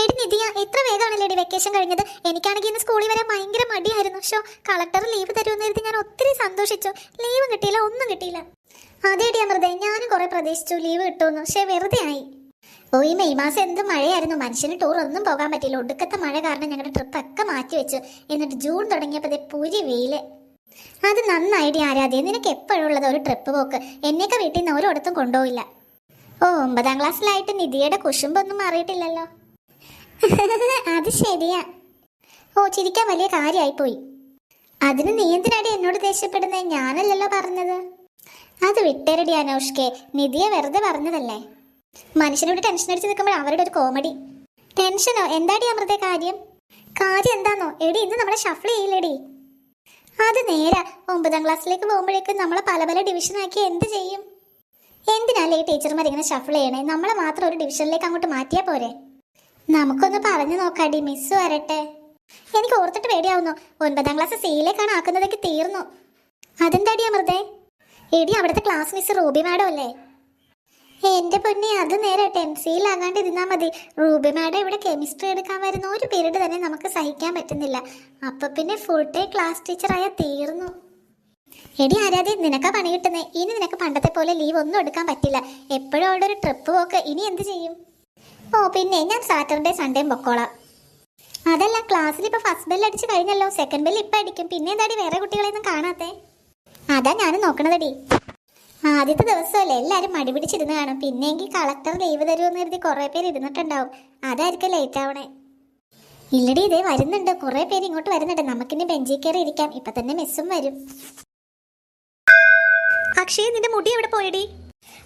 എടി നിധിയ, എത്ര വേഗമാണല്ലേ വെക്കേഷൻ കഴിഞ്ഞത്. എനിക്കാണെങ്കിൽ ഇന്ന് സ്കൂളിൽ വരാൻ ഭയങ്കര മടിയായിരുന്നു. ഷോ കളക്ടർ ലീവ് തരുമെന്ന് കരുതി ഞാൻ ഒത്തിരി സന്തോഷിച്ചു. ലീവ് കിട്ടിയില്ല, ഒന്നും കിട്ടിയില്ല. അതേടി അമൃതേ, ഞാനും കുറെ പ്രതീക്ഷിച്ചു ലീവ് കിട്ടുമെന്ന്. പക്ഷെ വെറുതെ ആയി. ഓ, ഈ മെയ് മാസം എന്ത് മഴയായിരുന്നു. മനുഷ്യന് ടൂർ ഒന്നും പോകാൻ പറ്റില്ല. ഒടുക്കത്തെ മഴ കാരണം ഞങ്ങളുടെ ട്രിപ്പ് ഒക്കെ മാറ്റി വെച്ചു. എന്നിട്ട് ജൂൺ തുടങ്ങിയപ്പോൾ പുരി വെയില്. അത് നന്നായിടി ആരാധ്യ. നിനക്ക് എപ്പോഴും ഉള്ളത് ഒരു ട്രിപ്പ് പോക്ക്. എന്നൊക്കെ വീട്ടിൽ നിന്ന് ഓരോടത്തും കൊണ്ടുപോയില്ല. ഓ, 9ാം ക്ലാസ്സിലായിട്ട് നിധിയുടെ കുശുമ്പൊന്നും മാറിയിട്ടില്ലല്ലോ. അത് ശരിയാ. ഓ, ചിരിക്കാൻ വലിയ കാര്യമായിപ്പോയി. അതിന് നീ എന്തിനാടി എന്നോട് ദേഷ്യപ്പെടുന്നേ? ഞാനല്ലല്ലോ പറഞ്ഞത്. അത് വിട്ടേരടി അനൗഷ്കെ, നിധിയെ വെറുതെ പറഞ്ഞതല്ലേ. മനുഷ്യനോട് ടെൻഷൻ അടിച്ച് നിൽക്കുമ്പോൾ അവരുടെ ഒരു കോമഡി. ടെൻഷനോ? എന്താടി അമൃതേ കാര്യം? കാര്യം എന്താന്നോ? എടി ഇന്ന് നമ്മളെ ഷഫിൾ ചെയ്യില്ലടി. അത് നേരാ. 9ാം ക്ലാസ്സിലേക്ക് പോകുമ്പോഴേക്കും നമ്മളെ പല പല ഡിവിഷനാക്കി എന്ത് ചെയ്യും? എന്തിനല്ലേ ഈ ടീച്ചർമാർ ഇങ്ങനെ ഷഫിൾ ചെയ്യണേ? നമ്മളെ മാത്രം ഒരു ഡിവിഷനിലേക്ക് അങ്ങോട്ട് മാറ്റിയാ പോരെ? നമുക്കൊന്ന് പറഞ്ഞു നോക്കാടി. മിസ് വരട്ടെ. എനിക്ക് ഓർത്തിട്ട് പേടിയാവുന്നു. 9ാം ക്ലാസ് സിയിലേക്കാണ് ആക്കുന്നതെങ്കിൽ തീർന്നു. അതെന്താടി അമൃതേ? എടി അവിടുത്തെ ക്ലാസ് മിസ് റൂബി മാഡം അല്ലേ? എന്റെ പൊന്നെ, അത് നേരെ 10th സിയിലാകാണ്ട് ഇരുന്നാ മതി. റൂബി മാഡം ഇവിടെ കെമിസ്ട്രി എടുക്കാൻ വരുന്ന ഒരു പീരീഡ് തന്നെ നമുക്ക് സഹിക്കാൻ പറ്റുന്നില്ല. അപ്പൊ പിന്നെ ഫുൾ ടൈം ക്ലാസ് ടീച്ചറായ തീർന്നു. എടി ആരാധ്യ, നിനക്കാ പണി കിട്ടുന്നേ. ഇനി നിനക്ക് പണ്ടത്തെ പോലെ ലീവ് ഒന്നും എടുക്കാൻ പറ്റില്ല. എപ്പോഴും അവിടെ ഒരു ട്രിപ്പ് പോക്ക്. ഇനി എന്ത് ചെയ്യും? ഓ പിന്നെ, ഞാൻ സാറ്റർഡേ സൺഡേയും പൊക്കോളാം. അതല്ല, ക്ലാസ്സിൽ ഇപ്പൊ ഫസ്റ്റ് ബെൽ അടിച്ച് കഴിഞ്ഞല്ലോ. സെക്കൻഡ് ബെൽ ഇപ്പൊ അടിക്കും. പിന്നെ എന്താടി വേറെ കുട്ടികളെയൊന്നും കാണാത്തെ? അതാ ഞാനും നോക്കണതടി. ആദ്യത്തെ ദിവസമല്ലേ, എല്ലാരും മടി പിടിച്ചിരുന്ന് കാണും. പിന്നെങ്കിൽ കളക്ടർ ലീവ് തരുമെന്ന് കരുതി കുറെ പേര് ഇരുന്നിട്ടുണ്ടാവും. അതായിരിക്കും ലേറ്റ് ആവണേ. ഇല്ലടി, ഇതേ വരുന്നുണ്ട്. കുറെ പേര് ഇങ്ങോട്ട് വരുന്നുണ്ട്. നമുക്കിനി ബെഞ്ചിൽ കയറി ഇരിക്കാം. ഇപ്പൊ തന്നെ മിസ്സും വരും. അക്ഷയ്, നിന്റെ മുടി എവിടെ പോയടി?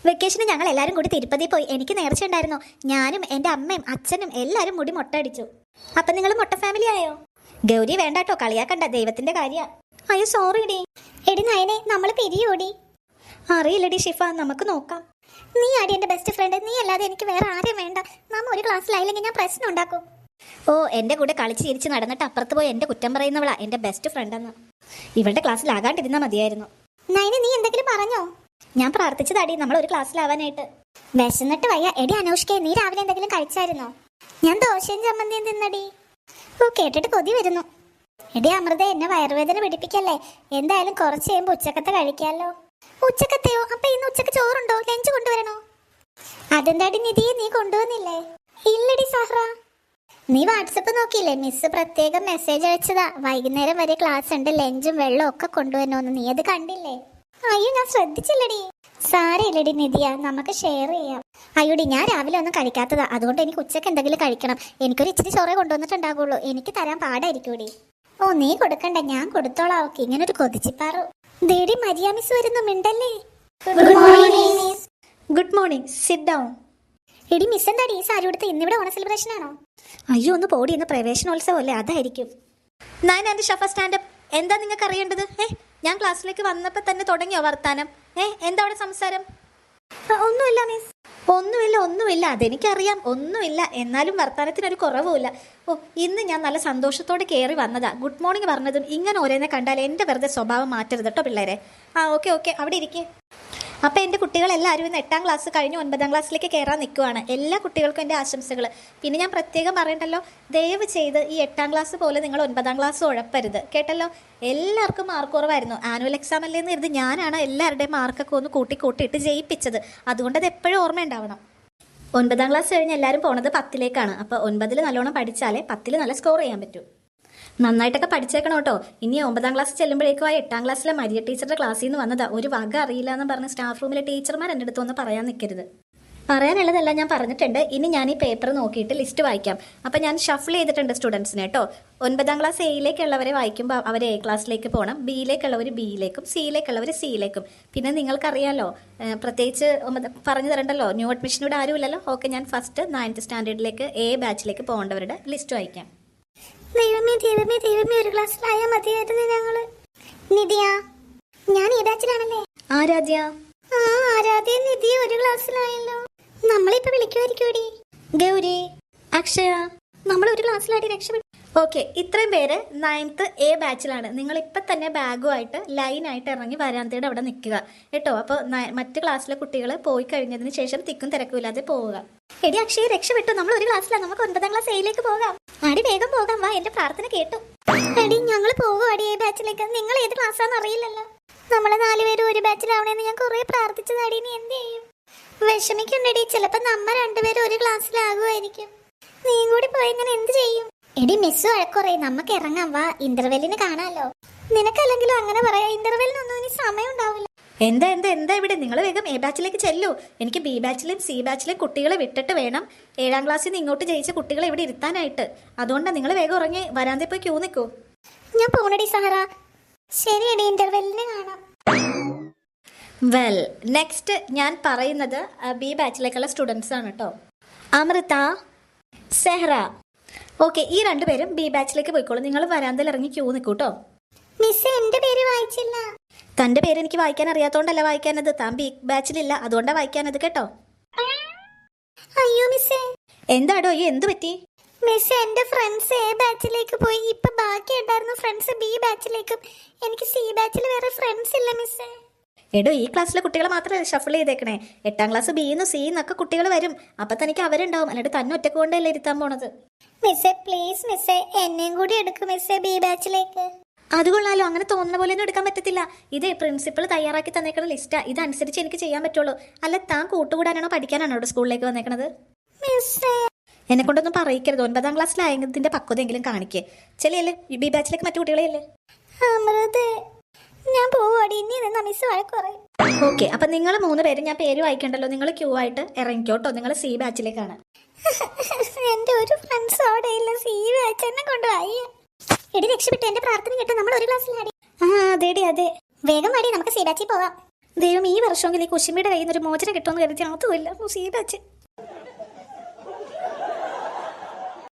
വെക്കേഷന് ഞങ്ങൾ എല്ലാവരും കൂടി തിരുപ്പതി പോയി. എനിക്ക് നേർച്ച ഉണ്ടായിരുന്നു. ഞാനും എൻ്റെ അമ്മയും അച്ഛനും എല്ലാവരും മുടി മൊട്ട അടിച്ചു. അപ്പൊ നിങ്ങൾ മൊട്ട ഫാമിലി ആയോ? ഗൗരി വേണ്ടാട്ടോ, കളിയാക്കണ്ട. ദൈവത്തിന്റെ കാര്യ. അയ്യോ സോറി ഡി. എടി നയനെ, നമ്മൾ പിരിയോടി. അറിയില്ലടി ഷിഫ, നമുക്ക് നോക്കാം. നീ ആടി എൻ്റെ ബെസ്റ്റ് ഫ്രണ്ട്. നീ അല്ലാതെ എനിക്ക് വേറെ ആരെയും വേണ്ട. നമ്മ ഒരു ക്ലാസ്സിലായില്ലെങ്കിൽ ഞാൻ പ്രശ്നം ഉണ്ടാക്കും. ഓ, എൻ്റെ കൂടെ കളിച്ച് ചിരിച്ച് നടന്നിട്ട് അപ്പുറത്ത് പോയി എൻ്റെ കുറ്റം പറയുന്നവളാ എൻ്റെ ബെസ്റ്റ് ഫ്രണ്ട് എന്ന്. ഇവളുടെ ക്ലാസ്സിലാകാണ്ടിരുന്നാൽ മതിയായിരുന്നു. നയനെ, നീ എന്തെങ്കിലും പറഞ്ഞോ? ഞാൻ പ്രാർത്ഥിച്ചതാടി നമ്മൾ ഒരു ക്ലാസ്സിലാവാനായിട്ട്. വിശന്നിട്ട് വയ്യ. എടി അനൗഷ്കെ, നീ രാവിലെ എന്തെങ്കിലും കഴിച്ചായിരുന്നോ? ഞാൻ ദോശയും ചമ്മന്തിയും തിന്നടി. ഓ, കേട്ടിട്ട് കൊതി വരുന്നു. എടി അമൃത, എന്നെ വയറുവേദന പിടിപ്പിക്കല്ലേ. എന്തായാലും കുറച്ച് കഴിയുമ്പോൾ ഉച്ചക്കത്തെ കഴിക്കാമല്ലോ. ഉച്ചക്കത്തെയോ? അപ്പൊ ഇന്ന് ഉച്ചക്ക് ചോറുണ്ടോ? ലഞ്ച് കൊണ്ടുവരണോ? അതെന്താടി നിധിയെ, നീ കൊണ്ടുവന്നില്ലേ? ഇല്ലടി സഹ്റ. നീ വാട്സപ്പ് നോക്കിയില്ലേ? മിസ് പ്രത്യേകം മെസ്സേജ് അയച്ചതാ. വൈകുന്നേരം വരെ ക്ലാസ് ഉണ്ട്, ലഞ്ചും വെള്ളവും ഒക്കെ കൊണ്ടുവരണോന്ന്. നീ അത് കണ്ടില്ലേ? അയ്യോ, ഞാൻ ശ്രദ്ധിച്ചില്ലടി. സാരമില്ലടി നിധിയ, നമുക്ക് ഷെയർ ചെയ്യാം. അയ്യോടി, ഞാൻ രാവിലെ ഒന്നും കഴിക്കാത്തതാ. അതുകൊണ്ട് എനിക്ക് ഉച്ചക്ക് എന്തെങ്കിലും കഴിക്കണം. എനിക്കൊരു ഇച്ചിരി ചോറേ കൊണ്ടുവന്നിട്ടുണ്ടാകുള്ളൂ. എനിക്ക് തരാൻ പാടായിരിക്കൂടി. ഓ, നീ കൊടുക്കണ്ട, ഞാൻ കൊടുത്തോളാം. ഓക്കെ. ഇങ്ങനൊരു കൊതിച്ചിപ്പാറു. ദേടി മരിയ മിസ് വരുന്നു, മിണ്ടല്ലേ. Good morning. Sit down. എടി മിസ് എന്താടി ഈ സാരി കൊടുത്ത്? ഇന്നിവിടെ ഓണ സെലിബ്രേഷൻ ആണോ? അയ്യോ, ഒന്ന് പോടി. ഇന്ന് പ്രവേശനോത്സവം അല്ലേ, അതായിരിക്കും. ഞാൻ ഷഫ സ്റ്റാൻഡപ്പ്. എന്താ നിങ്ങൾക്ക് അറിയേണ്ടത്? ഞാൻ ക്ലാസ്സിലേക്ക് വന്നപ്പോൾ തന്നെ തുടങ്ങിയോ വർത്താനം? എന്താ അവിടെ സംസാരം? ഒന്നുമില്ല മിസ്. ഒന്നുമില്ല, അതെനിക്കറിയാം. ഒന്നുമില്ല. എന്നാലും വർത്താനത്തിനൊരു കുറവുമില്ല. ഓ, ഇന്ന് ഞാൻ നല്ല സന്തോഷത്തോടെ കയറി വന്നതാ. ഗുഡ് മോർണിംഗ് പറഞ്ഞതും ഇങ്ങനെ ഓരോന്നെ കണ്ടാൽ എൻ്റെ വെറുതെ സ്വഭാവം മാറ്റരുത് കേട്ടോ പിള്ളേരെ. ഓക്കെ, അവിടെ ഇരിക്കേ. അപ്പം എൻ്റെ കുട്ടികളെല്ലാവരും ഇന്ന് 8ാം ക്ലാസ് കഴിഞ്ഞ് 9ാം ക്ലാസ്സിലേക്ക് കയറാൻ നിൽക്കുവാണ്. എല്ലാ കുട്ടികൾക്കും എൻ്റെ ആശംസകൾ. പിന്നെ ഞാൻ പ്രത്യേകം പറയണ്ടല്ലോ, ദയവ് ചെയ്ത് ഈ 8ാം ക്ലാസ് പോലെ നിങ്ങൾ 9ാം ക്ലാസ് ഉഴപ്പരുത് കേട്ടല്ലോ. എല്ലാവർക്കും മാർക്ക് കുറവായിരുന്നു. ആനുവൽ എക്സാം അല്ലേന്ന് കരുതി ഞാനാണ് എല്ലാവരുടെയും മാർക്കൊക്കെ ഒന്ന് കൂട്ടിയിട്ട് ജയിപ്പിച്ചത്. അതുകൊണ്ട് അത് എപ്പോഴും ഓർമ്മയുണ്ടാവണം. 9ാം ക്ലാസ് കഴിഞ്ഞ് എല്ലാവരും പോണത് 10ലേക്കാണ്. അപ്പോൾ 9ൽ നല്ലോണം പഠിച്ചാലേ 10ൽ നല്ല സ്കോർ ചെയ്യാൻ പറ്റൂ. നന്നായിട്ടൊക്കെ പഠിച്ചേക്കണം കേട്ടോ. ഇനി 9ാം ക്ലാസ് ചെല്ലുമ്പോഴേക്കും ആ 8ാം ക്ലാസ്സിലെ മരിയ ടീച്ചറുടെ ക്ലാസ്സിൽ നിന്ന് വന്നതാ. ഒരു വക അറിയില്ല എന്ന് പറഞ്ഞ് സ്റ്റാഫ് റൂമിലെ ടീച്ചർമാർ എൻ്റെ അടുത്ത് ഒന്ന് പറയാൻ നിൽക്കരുത്. പറയാനുള്ളതെല്ലാം ഞാൻ പറഞ്ഞിട്ടുണ്ട്. ഇനി ഞാൻ ഈ പേപ്പർ നോക്കിയിട്ട് ലിസ്റ്റ് വായിക്കാം. അപ്പം ഞാൻ ഷഫിൾ ചെയ്തിട്ടുണ്ട് സ്റ്റുഡൻസിനെ കേട്ടോ. 9ാം ക്ലാസ് എയിലേക്കുള്ളവരെ വായിക്കുമ്പോൾ അവർ എ ക്ലാസ്സിലേക്ക് പോകണം, ബിയിലേക്കുള്ളവർ ബിയിലേക്കും, സിയിലേക്കുള്ളവർ സിയിലേക്കും. പിന്നെ നിങ്ങൾക്കറിയാമല്ലോ, പ്രത്യേകിച്ച് പറഞ്ഞു തരണ്ടല്ലോ, ന്യൂ അഡ്മിഷനോട് ആരുമില്ലല്ലോ. ഓക്കെ, ഞാൻ ഫസ്റ്റ് 9th സ്റ്റാൻഡേർഡിലേക്ക് എ ബാച്ചിലേക്ക് പോകേണ്ടവരുടെ ലിസ്റ്റ് വായിക്കാം. ദൈവമേ, ഒരു ക്ലാസ്സിലായാൽ മതിയായിരുന്നു ഞങ്ങള്. നിധിയ, ഞാൻ ഈ ബാച്ചിലാണല്ലേ. ആരാധ്യ. ആരാധ്യ നിധിയ ഒരു ക്ലാസ്സിലായല്ലോ. നമ്മളിപ്പോ വിളിക്കുമായിരിക്കൂടി. ഗൗരി, അക്ഷയ, നമ്മൾ ഒരു ക്ലാസ്സിലായിട്ട് രക്ഷപ്പെട്ടു. ഓക്കെ, ഇത്രയും പേര് 9th A ബാച്ചിലാണ്. നിങ്ങൾ ഇപ്പം തന്നെ ബാഗുമായിട്ട് ലൈനായിട്ട് ഇറങ്ങി വരാന്തയുടെ അവിടെ നിൽക്കുക കേട്ടോ. അപ്പോൾ മറ്റ് ക്ലാസ്സിലെ കുട്ടികൾ പോയി കഴിഞ്ഞതിന് ശേഷം തിക്കും തിരക്കുമില്ലാതെ പോവുക. എടി അക്ഷയ രക്ഷപ്പെട്ടു, നമ്മൾ ഒരു ക്ലാസ്സിലാണ്, നമുക്ക് 9ാം ക്ലാസ് എയിലേക്ക് പോകാം. അടി വേഗം പോകാം, വാ, എന്റെ പ്രാർത്ഥന കേട്ടു. എടി ഞങ്ങൾ പോകും അടി A ബാച്ചിലേക്ക്. നിങ്ങൾ ഏത് ക്ലാസ്സാന്ന് അറിയില്ലല്ലോ. നമ്മളെ 4 പേരും ഒരു ബാച്ചിലാവണേന്ന് ഞാൻ കുറെ പ്രാർത്ഥിച്ചതാടി, നീ എന്ത് ചെയ്യും? വിഷമിക്കണ്ടടി, ചിലപ്പോ നമ്മ 2 പേരും ഒരു ക്ലാസ്സിലാകുമായിരിക്കും. നീയും കൂടി പോയി ഇങ്ങനെ എന്ത് ചെയ്യും? എടി മിസ് വഴക്കുറേ, നമുക്ക് ഇറങ്ങാം, വാ, ഇന്റർവെല്ലിന് കാണാലോ. നിനക്കല്ലെങ്കിലും അങ്ങനെ പറയാം, ഇന്റർവെല്ലിനൊന്നും ഇനി സമയം ഉണ്ടാവില്ല. എന്താ ഇവിടെ? നിങ്ങൾ വേഗം A ബാച്ചിലേക്ക് ചെല്ലൂ. എനിക്ക് B ബാച്ചിലെയും C ബാച്ചിലെയും കുട്ടികളെ വിട്ടിട്ട് വേണം 7ാം ക്ലാസ്സിൽ നിന്ന് ഇങ്ങോട്ട് ജയിച്ച കുട്ടികളെ ഇവിടെ ഇരുത്താനായിട്ട്. അതുകൊണ്ടാണ് നിങ്ങൾ വേഗം ഇറങ്ങി വരാന്തയിൽ പോയി ക്യൂ നിൽക്കൂ. ഞാൻ പോണടി സഹറ. ശരിയടി, ഇന്റർവെല്ലിന് കാണാം. വെൽ, നെക്സ്റ്റ് ഞാൻ പറയുന്നത് B ബാച്ചിലേക്കുള്ള സ്റ്റുഡൻസ് ആണ് കേട്ടോ. അമൃത, സെഹ്റ. ഓക്കെ, ഈ 2 പേരും B ബാച്ചിലേക്ക് പോയിക്കോളൂ. നിങ്ങൾ വരാന്തയിൽ ഇറങ്ങി ക്യൂ നിൽക്കൂ കേട്ടോ. മിസ് എന്റെ പേര് വായിച്ചില്ല. തൻ്റെ പേര് എനിക്ക് വായിക്കാൻ അറിയാത്തോണ്ടല്ല വായിക്കാനത്. താൻ B ബാച്ചിലില്ല, അതുകൊണ്ടാണ് വായിക്കാനത് കേട്ടോ. അയ്യോ മിസ്സേ. എന്താടോ ഈ എന്ത് പറ്റി? മിസ്, എന്റെ ഫ്രണ്ട്സ് A ബാച്ചിലേക്ക് പോയി. ഇപ്പൊ ബാക്കി ഉണ്ടായിരുന്നു ഫ്രണ്ട്സ് B ബാച്ചിലേക്കും. എനിക്ക് C ബാച്ചിൽ വേറെ ഫ്രണ്ട്സ് ഇല്ല മിസ്സേ. എടോ, ഈ ക്ലാസ്സിലെ കുട്ടികളെ മാത്രമേ ഷഫിൾ ചെയ്തേക്കണേ. 8ാം ക്ലാസ് Bന്ന് Cന്നൊക്കെ കുട്ടികൾ വരും. അപ്പൊ തനിക്ക് അവരുണ്ടാവും, അല്ലാണ്ട് തന്നെ ഒറ്റക്ക് കൊണ്ടല്ലേ ഇരുത്താൻ പോണത്. മിസ്സേ പ്ലീസ് മിസ്സേ, എന്നെയും കൂടി എടുക്കും മിസ്സേ B ബാച്ചിലേക്ക്. അത് കൊള്ളാലോ, അങ്ങനെ തോന്നുന്ന പോലെ ഒന്നും എടുക്കാൻ പറ്റത്തില്ല. ഇതേ പ്രിൻസിപ്പൾ തയ്യാറാക്കി തന്നേക്കുന്ന ലിസ്റ്റാ, ഇതനുസരിച്ച് എനിക്ക് ചെയ്യാൻ പറ്റുള്ളൂ. അല്ല, താൻ കൂട്ടുകൂടാനാണോ പഠിക്കാനാണോ ഇവിടെ സ്കൂളിലേക്ക് വന്നേക്കണത്? എന്നെ കൊണ്ടൊന്നും പറയിക്കരുത്. 9ാം ക്ലാസ്സിലായതിന്റെ പക്വതെങ്കിലും കാണിക്കേ. ചെല്ലിയല്ലേ B ബാച്ചിലേക്ക് മറ്റു കുട്ടികളെയല്ലേ. ഞാൻ പോവാടി, ഇനി നിന്നാ മിസ് വഴക്കുറേ. ഓക്കെ, അപ്പൊ നിങ്ങൾ 3 പേരും ഞാൻ പേര് വായിക്കണ്ടല്ലോ, നിങ്ങൾ ക്യൂ ആയിട്ട് ഇറങ്ങിക്കോട്ടോ. നിങ്ങൾ C ബാച്ചിലേക്കാണ്. എന്റെ ഒരു ഫ്രണ്ട്സ് അവിടെ ഇല്ല. C ബാച്ച് എന്നെ കൊണ്ടുപോയി. എടി രക്ഷപ്പെട്ടു, എന്റെ പ്രാർത്ഥന കേട്ടോ, നമ്മൾ ഒരു ക്ലാസ്സിലാടി. അതെടി അതെ. വേഗം വാടി, നമുക്ക് C ബാച്ചിൽ പോവാം. ദൈവം, ഈ വർഷമെങ്കിൽ ഈ കുശിമിയുടെ കയ്യിൽ നിന്ന് ഒരു മോചനം കിട്ടുമെന്ന് കരുതി അതുമില്ല. C batch